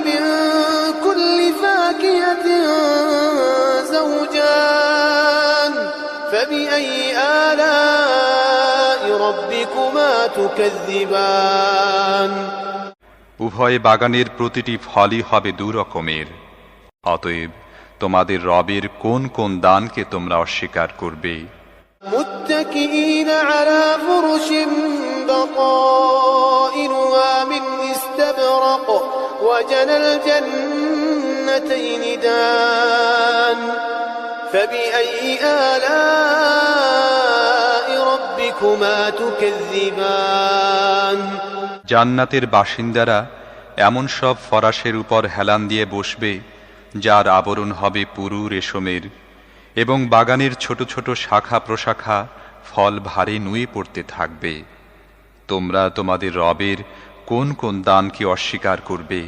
من كل فاكهة زوجان فبأي آلاء ربكما تكذبان উভয় বাগানের প্রতিটি ফলই হবে দুরকমের। অতএব তোমাদের রবের কোন কোন দানকে তোমরা অস্বীকার করবে? متكئين على فرش بطائنها من استبرق وجنى الجنتين دان فبأي آلاء ربكما تكذبان জান্নাতের বাসিন্দারা এমন সব ফরাশের উপর হেলান দিয়ে বসবে যার আবরণ হবে পুরু রেশমের, এবং বাগানের ছোট ছোট শাখা প্রশাখা ফল ভারে নুয়ে পড়তে থাকবে। তোমরা তোমাদের রবের কোন কোন দানকে অস্বীকার করবে?